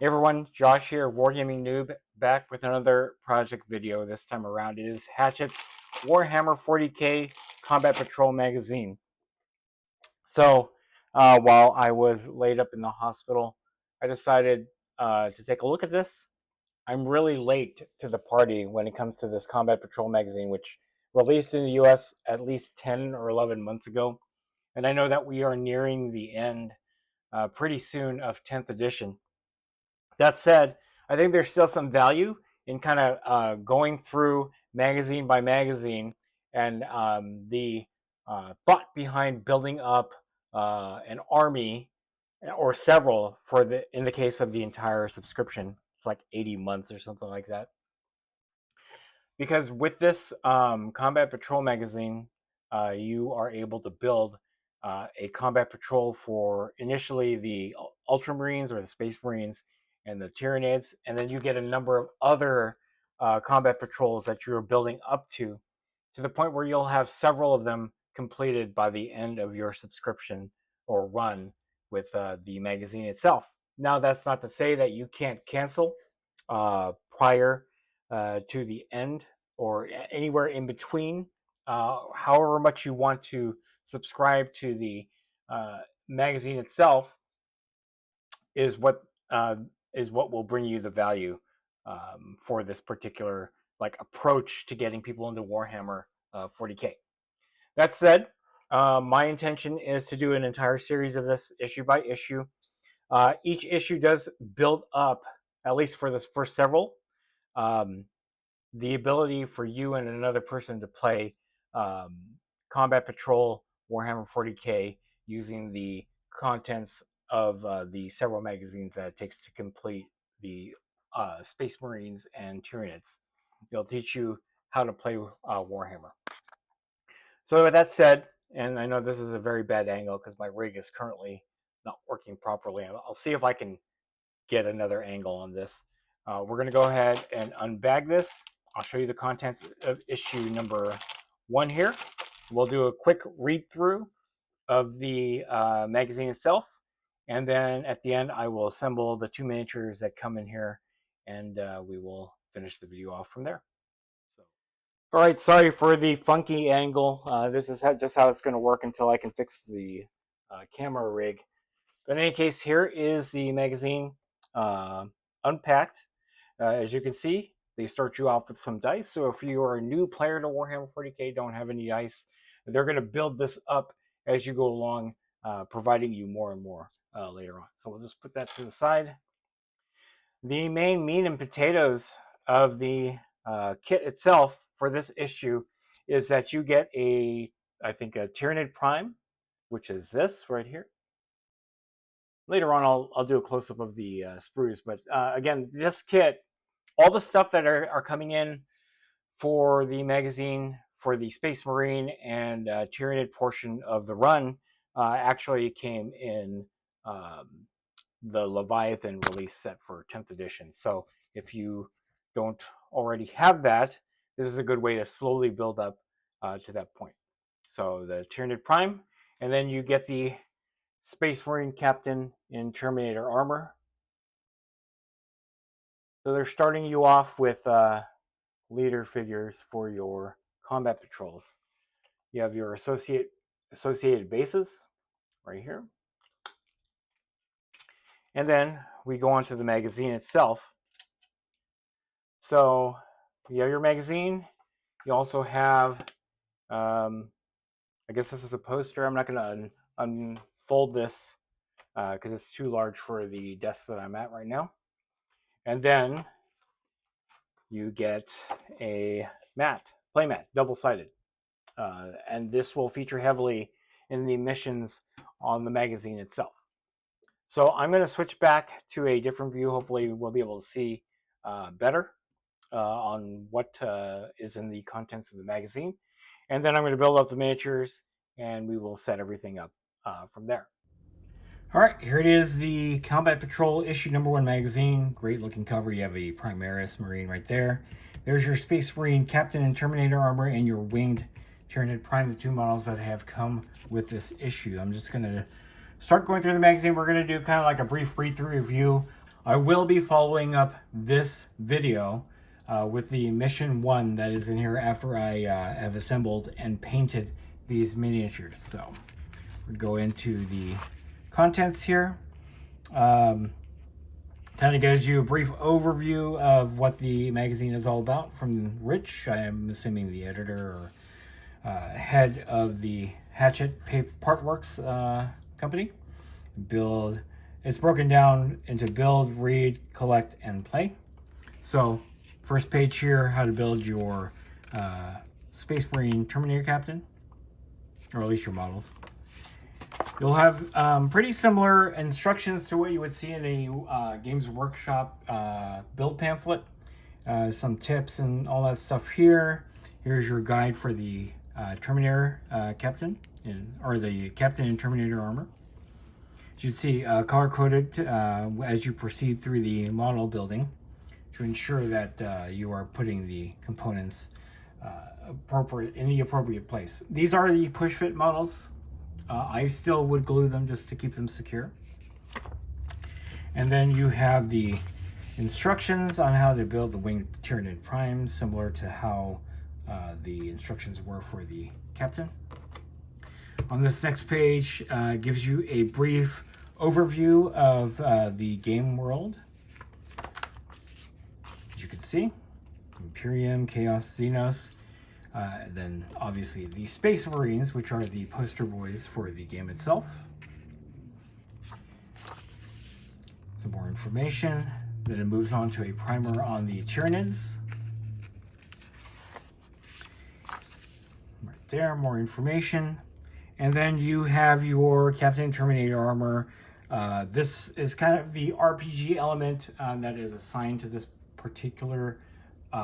Hey everyone, Josh here, Wargaming Noob, back with another project video. This time around it is Hatchette's Warhammer 40K Combat Patrol magazine. So, while I was laid up in the hospital, I decided to take a look at this. I'm really late to the party when it comes to this Combat Patrol magazine, which released in the US at least 10 or 11 months ago. And I know that we are nearing the end pretty soon of 10th edition. That said, I think there's still some value in kind of going through magazine by magazine and the thought behind building up an army or several for in the case of the entire subscription. It's like 80 months or something like that. Because with this Combat Patrol magazine, you are able to build a combat patrol for initially the Ultramarines or the Space Marines and the Tyranids, and then you get a number of other combat patrols that you're building up to the point where you'll have several of them completed by the end of your subscription or run with the magazine itself. Now, that's not to say that you can't cancel prior to the end or anywhere in between, however much you want to subscribe to the magazine itself is what will bring you the value for this particular approach to getting people into Warhammer 40K. That said, my intention is to do an entire series of this issue by issue. Each issue does build up, at least for this first several, the ability for you and another person to play Combat Patrol Warhammer 40K using the contents of the several magazines that it takes to complete the Space Marines and Tyranids. They'll teach you how to play Warhammer. So with that said, and I know this is a very bad angle because my rig is currently not working properly. I'll see if I can get another angle on this. We're going to go ahead and unbag this. I'll show you the contents of issue number 1 here. We'll do a quick read through of the magazine itself, and then at the end I will assemble the 2 miniatures that come in here, and we will finish the video off from there. All right, sorry for the funky angle. This is just how it's going to work until I can fix the camera rig. But in any case, here is the magazine unpacked. As you can see, they start you off with some dice. So if you are a new player to Warhammer 40K, don't have any dice, they're going to build this up as you go along, providing you more and more later on. So we'll just put that to the side. The main meat and potatoes of the kit itself for this issue is that you get I think a Tyranid Prime, which is this right here. Later on, I'll do a close-up of the sprues. But again, this kit, all the stuff that are coming in for the magazine, for the Space Marine and Tyranid portion of the run, actually came in the Leviathan release set for 10th edition. So if you don't already have that, this is a good way to slowly build up to that point. So the Tyranid Prime, and then you get the Space Marine Captain in Terminator armor. So they're starting you off with leader figures for your combat patrols. You have your associated bases right here. And then we go on to the magazine itself. So you have your magazine. You also have, I guess this is a poster. I'm not going to unfold this because it's too large for the desk that I'm at right now. And then you get a playmat, double-sided. And this will feature heavily in the missions on the magazine itself. So I'm going to switch back to a different view. Hopefully we'll be able to see better on what is in the contents of the magazine. And then I'm going to build up the miniatures, and we will set everything up from there. All right, here it is, the Combat Patrol issue number 1 magazine. Great looking cover. You have a Primaris Marine right there. There's your Space Marine Captain and Terminator armor and your winged Tyranid Prime, the 2 models that have come with this issue. I'm just going to start going through the magazine. We're going to do kind of like a brief read-through review I will be following up this video with the mission 1 that is in here after I have assembled and painted these miniatures. So we'll go into the contents here. Kind of gives you a brief overview of what the magazine is all about from Rich. I am assuming the editor or head of the Hatchette Paperworks company. It's broken down into build, read, collect, and play. So first page here, how to build your Space Marine Terminator Captain, or at least your models. You'll have pretty similar instructions to what you would see in a Games Workshop build pamphlet. Some tips and all that stuff here. Here's your guide for the Terminator Captain, or the Captain in Terminator armor. As you see, color-coded as you proceed through the model building to ensure that you are putting the components in the appropriate place. These are the push-fit models. I still would glue them just to keep them secure. And then you have the instructions on how to build the winged Tyranid Prime, similar to how the instructions were for the Captain. On this next page, gives you a brief overview of the game world. As you can see, Imperium, Chaos, Xenos, then obviously the Space Marines, which are the poster boys for the game itself. Some more information. Then it moves on to a primer on the Tyranids. Right there, more information. And then you have your Captain Terminator armor. This is kind of the RPG element that is assigned to this particular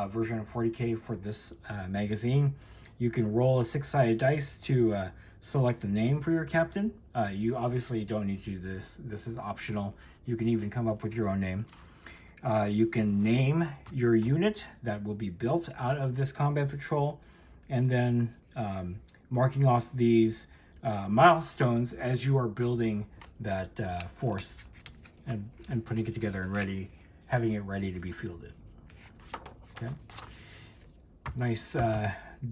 version of 40K for this magazine. You can roll a 6-sided dice to select the name for your captain. You obviously don't need to do this. This is optional. You can even come up with your own name. You can name your unit that will be built out of this combat patrol, and then marking off these milestones as you are building that force and putting it together and having it ready to be fielded. Okay. Nice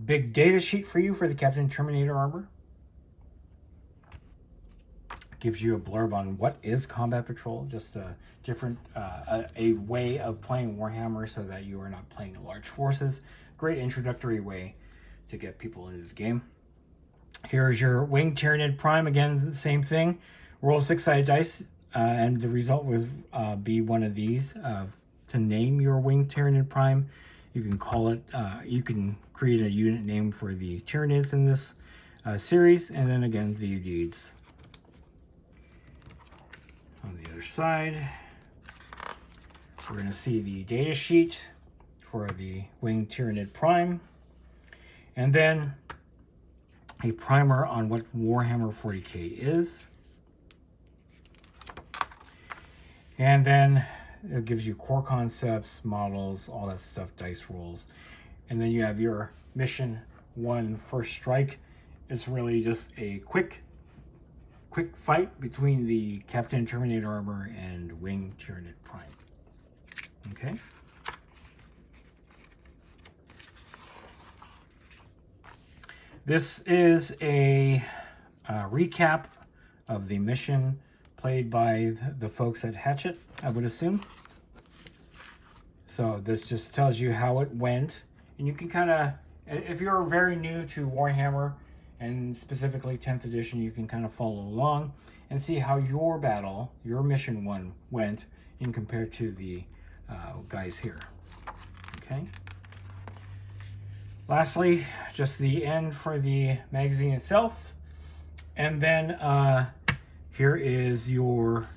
big data sheet for you for the Captain Terminator armor. Gives you a blurb on what is combat patrol, just a different a way of playing Warhammer so that you are not playing large forces. Great introductory way to get people into the game. Here's your Winged Tyranid Prime. Again, the same thing. Roll 6-sided dice, and the result will be one of these. To name your Winged Tyranid Prime, you can call it, you can create a unit name for the Tyranids in this series, and then again, the deeds. On the other side, we're going to see the data sheet for the Winged Tyranid Prime, and then a primer on what Warhammer 40K is. And then it gives you core concepts, models, all that stuff, dice rolls. And then you have your mission 1 First Strike. It's really just a quick fight between the Captain Terminator armor and Winged Tyranid Prime. Okay. This is a recap of the mission played by the folks at Hatchette, I would assume. So this just tells you how it went. And you can kind of, if you're very new to Warhammer, and specifically 10th edition, you can kind of follow along and see how your battle, your mission 1, went in compared to the guys here. Okay. Lastly, just the end for the magazine itself. And then here is your,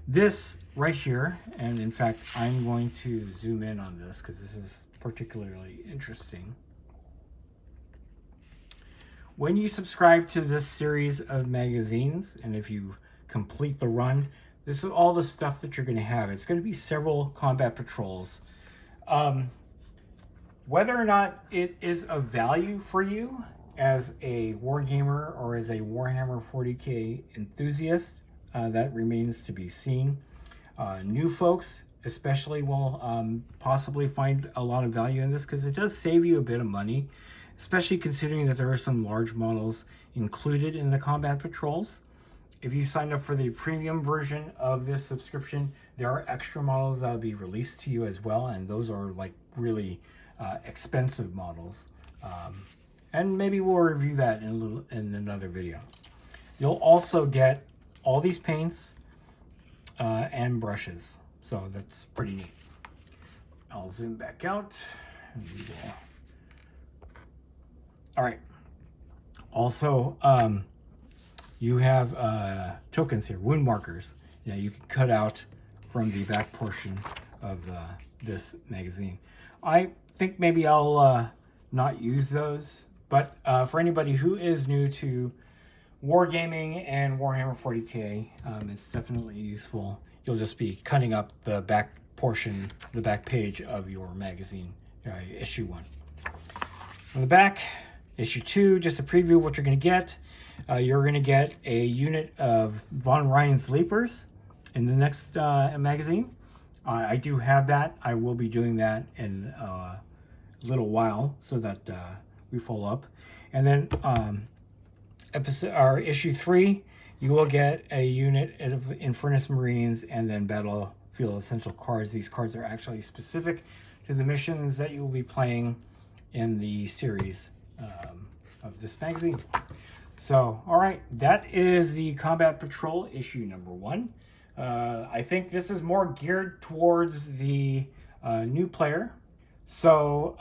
this right here. And in fact, I'm going to zoom in on this because this is particularly interesting. When you subscribe to this series of magazines, and if you complete the run, this is all the stuff that you're going to have. It's going to be several combat patrols. Whether or not it is of value for you as a wargamer or as a Warhammer 40K enthusiast, that remains to be seen. New folks especially will possibly find a lot of value in this because it does save you a bit of money, especially considering that there are some large models included in the combat patrols. If you sign up for the premium version of this subscription, there are extra models that will be released to you as well, and those are like really expensive models. And maybe we'll review that in another video. You'll also get all these paints and brushes, so that's pretty neat. I'll zoom back out. And we will... All right. Also, you have tokens here, wound markers. You can cut out from the back portion of this magazine. I think maybe I'll not use those, but for anybody who is new to wargaming and Warhammer 40K, it's definitely useful. You'll just be cutting up the back portion, the back page of your magazine, issue 1. On the back, issue 2, just a preview of what you're going to get. You're going to get a unit of Von Ryan's Leapers in the next magazine. I do have that. I will be doing that in a little while so that we follow up. And then issue 3, you will get a unit of Infernus Marines and then Battlefield Essential cards. These cards are actually specific to the missions that you will be playing in the series of this magazine. So, all right, that is the Combat Patrol issue number 1. I think this is more geared towards the new player. So,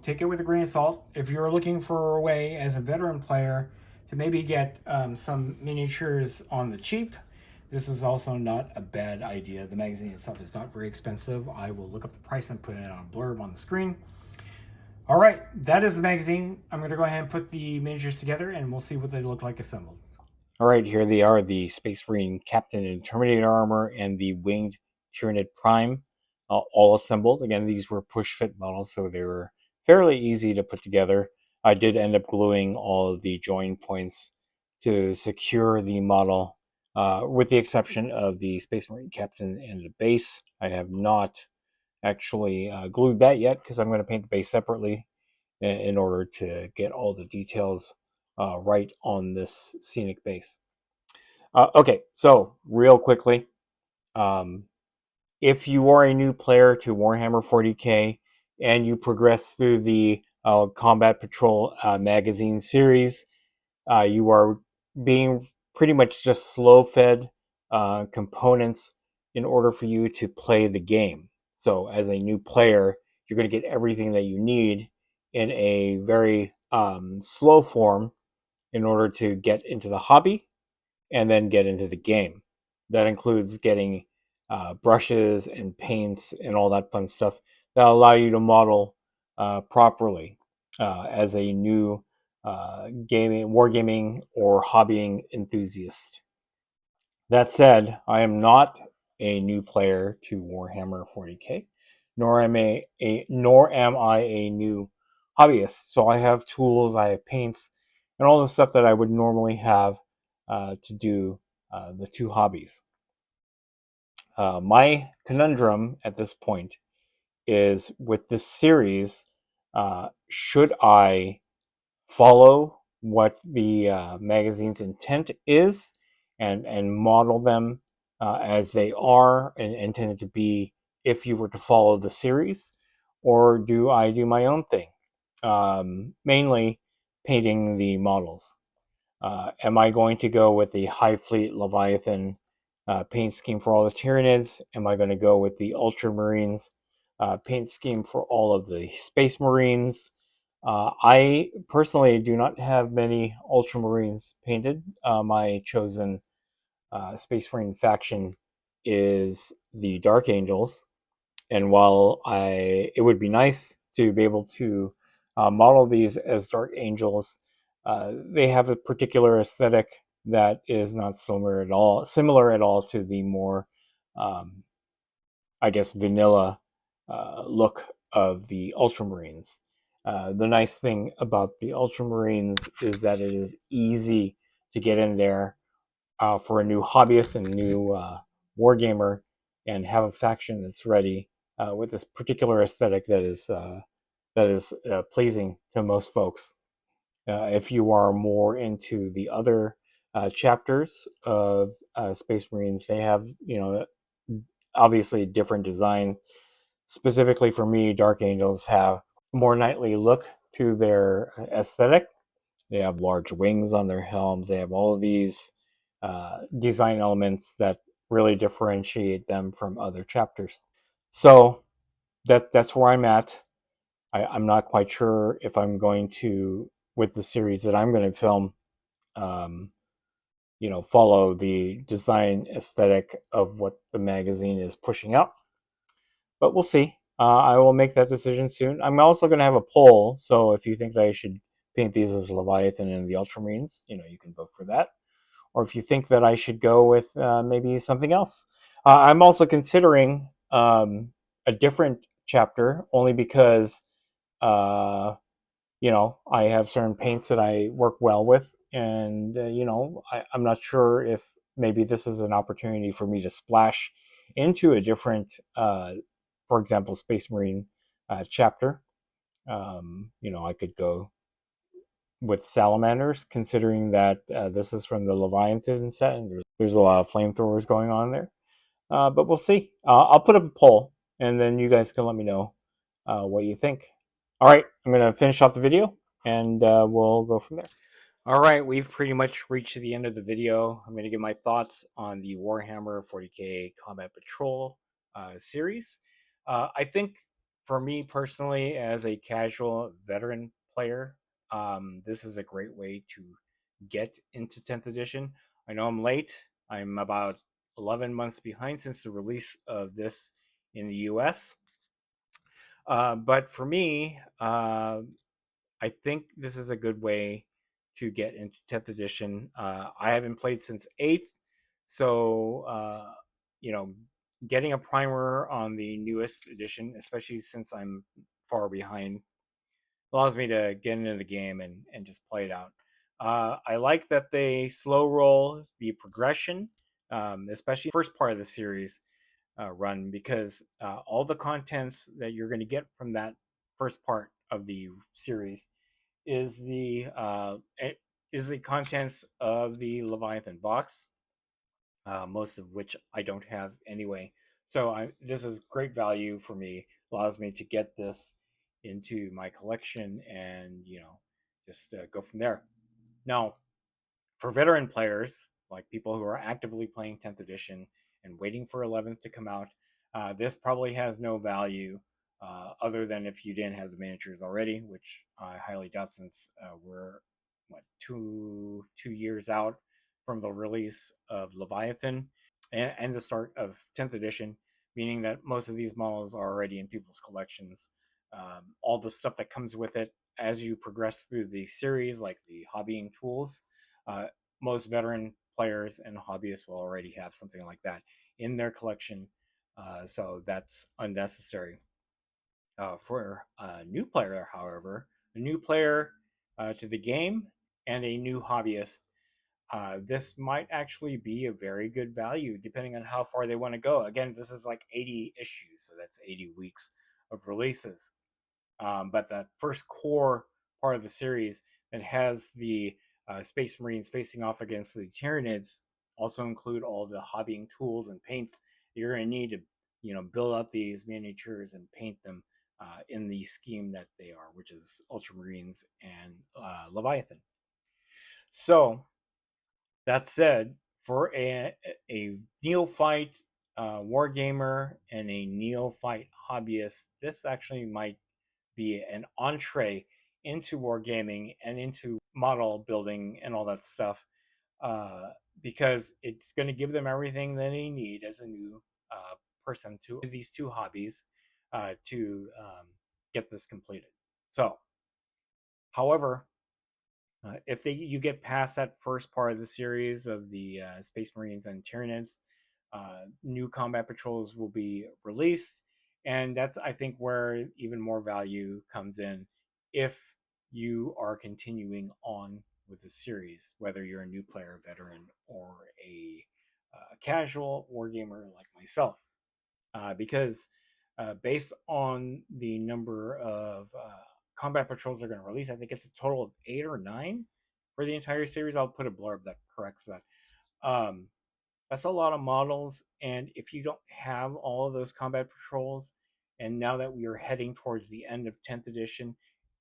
take it with a grain of salt. If you're looking for a way as a veteran player to maybe get some miniatures on the cheap, this is also not a bad idea. The magazine itself is not very expensive. I will look up the price and put it on a blurb on the screen. All right, that is the magazine. I'm going to go ahead and put the miniatures together, and we'll see what they look like assembled. All right, here they are, the Space Marine Captain in Terminator armor and the Winged Tyranid Prime, all assembled. Again, these were push-fit models, so they were fairly easy to put together. I did end up gluing all of the join points to secure the model, with the exception of the Space Marine Captain and the base. I have not actually glued that yet because I'm going to paint the base separately in order to get all the details right on this scenic base. Okay, so real quickly, if you are a new player to Warhammer 40K and you progress through the Combat Patrol magazine series, you are being pretty much just slow-fed components in order for you to play the game. So as a new player, you're going to get everything that you need in a very slow form in order to get into the hobby and then get into the game. That includes getting brushes and paints and all that fun stuff that allow you to model properly as a new wargaming or hobbying enthusiast. That said, I am not a new player to Warhammer 40K, nor am I a new hobbyist. So I have tools, I have paints, and all the stuff that I would normally have to do the two hobbies. My conundrum at this point is with this series, should I follow what the magazine's intent is and model them as they are and intended to be if you were to follow the series, or do I do my own thing, mainly painting the models? Am I going to go with the High Fleet Leviathan paint scheme for all the Tyranids? Am I going to go with the Ultramarines paint scheme for all of the Space Marines? I personally do not have many Ultramarines painted. My chosen Space Marine faction is the Dark Angels, and while it would be nice to be able to model these as Dark Angels, they have a particular aesthetic that is not similar at all to the more, I guess, vanilla look of the Ultramarines. The nice thing about the Ultramarines is that it is easy to get in there for a new hobbyist and new wargamer and have a faction that's ready with this particular aesthetic that is pleasing to most folks. If you are more into the other chapters of Space Marines, they have, obviously different designs. Specifically for me, Dark Angels have a more knightly look to their aesthetic. They have large wings on their helms. They have all of these design elements that really differentiate them from other chapters. So that's where I'm at. I'm not quite sure if I'm going to, with the series that I'm going to film, um, follow the design aesthetic of what the magazine is pushing out. But we'll see. I will make that decision soon. I'm also going to have a poll, so if you think that I should paint these as Leviathan and the Ultramarines, you can vote for that. Or if you think that I should go with maybe something else. I'm also considering a different chapter, only because I have certain paints that I work well with, and I'm not sure if maybe this is an opportunity for me to splash into a different, for example, Space Marine chapter. I could go with salamanders, considering that this is from the Leviathan set, and there's a lot of flamethrowers going on there. But we'll see. I'll put up a poll, and then you guys can let me know what you think. All right, I'm going to finish off the video, and we'll go from there. All right, we've pretty much reached the end of the video. I'm going to give my thoughts on the Warhammer 40K Combat Patrol series. I think for me personally, as a casual veteran player, this is a great way to get into 10th edition. I know I'm late. I'm about 11 months behind since the release of this in the US. But for me, I think this is a good way to get into 10th edition. I haven't played since 8th, so getting a primer on the newest edition, especially since I'm far behind, allows me to get into the game and just play it out. I like that they slow roll the progression, especially the first part of the series run, because all the contents that you're going to get from that first part of the series is the contents of the Leviathan box, most of which I don't have anyway. So this is great value for me. Allows me to get this into my collection and just go from there. Now, for veteran players, like people who are actively playing 10th edition and waiting for 11th to come out, this probably has no value other than if you didn't have the miniatures already, which I highly doubt, since we're 2 years out from the release of Leviathan and the start of 10th edition, meaning that most of these models are already in people's collections. All the stuff that comes with it as you progress through the series, like the hobbying tools, uh, most veteran players and hobbyists will already have something like that in their collection. So that's unnecessary. For a new player, however, a new player to the game and a new hobbyist, this might actually be a very good value depending on how far they want to go. Again, this is like 80 issues, so that's 80 weeks of releases. But that first core part of the series that has the Space Marines facing off against the Tyranids also include all the hobbying tools and paints you're going to need to, build up these miniatures and paint them in the scheme that they are, which is Ultramarines and Leviathan. So that said, for a neophyte wargamer and a neophyte hobbyist, this actually might be an entree into wargaming and into model building and all that stuff, because it's going to give them everything that they need as a new person to these two hobbies to get this completed. So, however, if you get past that first part of the series of the Space Marines and Tyranids, new combat patrols will be released, and that's, I think, where even more value comes in if you are continuing on with the series, whether you're a new player, veteran, or a casual wargamer like myself, because based on the number of combat patrols they're going to release, I think it's a total of 8 or 9 for the entire series. I'll put a blurb that corrects that. Um, that's a lot of models, and if you don't have all of those combat patrols, and now that we are heading towards the end of 10th edition,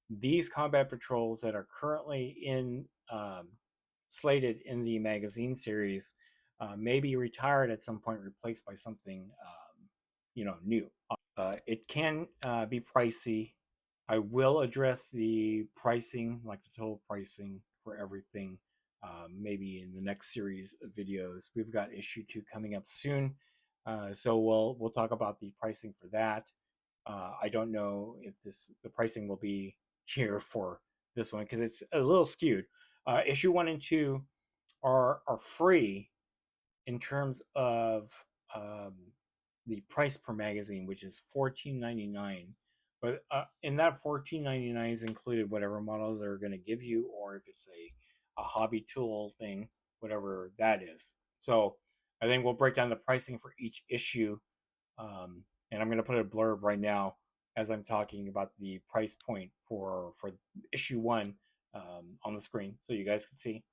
these combat patrols that are currently in slated in the magazine series may be retired at some point, replaced by something new. It can be pricey. I will address the pricing, like the total pricing for everything, maybe in the next series of videos. We've got issue 2 coming up soon, so we'll talk about the pricing for that. I don't know if the pricing will be here for this one because it's a little skewed. Issue 1 and 2 are free in terms of um, the price per magazine, which is $14.99. But in that $14.99 is included whatever models they're going to give you, or if it's a hobby tool thing, whatever that is. So I think we'll break down the pricing for each issue, and I'm going to put a blurb right now as I'm talking about the price point for issue 1 on the screen, so you guys can see.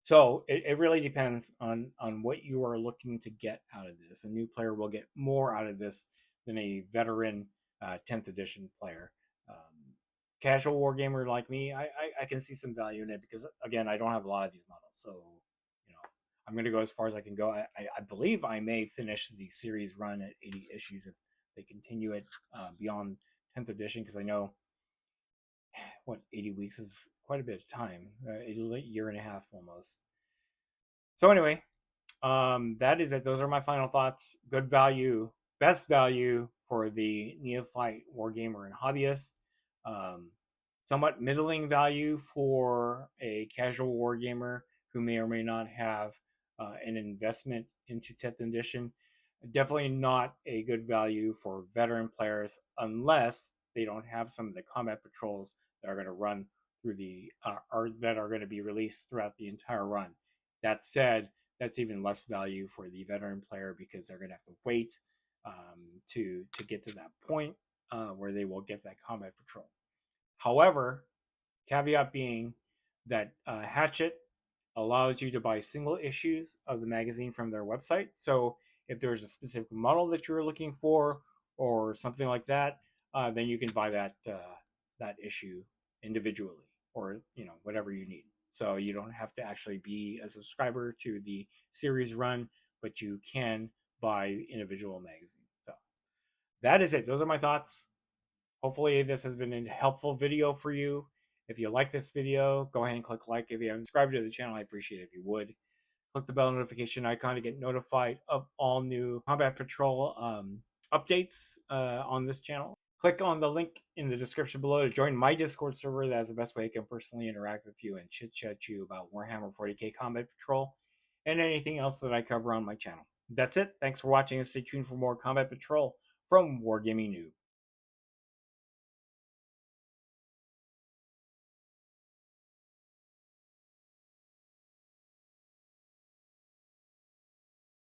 So it really depends on what you are looking to get out of this. A new player will get more out of this than a veteran 10th edition player. Casual wargamer like me, I can see some value in it because, again, I don't have a lot of these models. So, I'm going to go as far as I can go. I believe I may finish the series run at 80 issues if they continue it beyond 10th edition, because I know 80 weeks is quite a bit of time, a year and a half almost. So anyway, that is it. Those are my final thoughts. Good value, best value for the neophyte wargamer and hobbyist. Somewhat middling value for a casual wargamer who may or may not have an investment into 10th edition. Definitely not a good value for veteran players unless they don't have some of the combat patrols that are going to run through the or that are going to be released throughout the entire run. That said, that's even less value for the veteran player because they're going to have to wait to get to that point where they will get that combat patrol. However, caveat being that Hatchette allows you to buy single issues of the magazine from their website. So if there's a specific model that you're looking for or something like that, then you can buy that issue individually, or whatever you need. So you don't have to actually be a subscriber to the series run, but you can buy individual magazines. So that is it. Those are my thoughts. Hopefully this has been a helpful video for you. If you like this video, go ahead and click like. If you haven't subscribed to the channel, I appreciate it if you would. Click the bell notification icon to get notified of all new Combat Patrol updates on this channel. Click on the link in the description below to join my Discord server. That's the best way I can personally interact with you and chit-chat you about Warhammer 40K Combat Patrol and anything else that I cover on my channel. That's it. Thanks for watching, and stay tuned for more Combat Patrol from Wargaming Noob.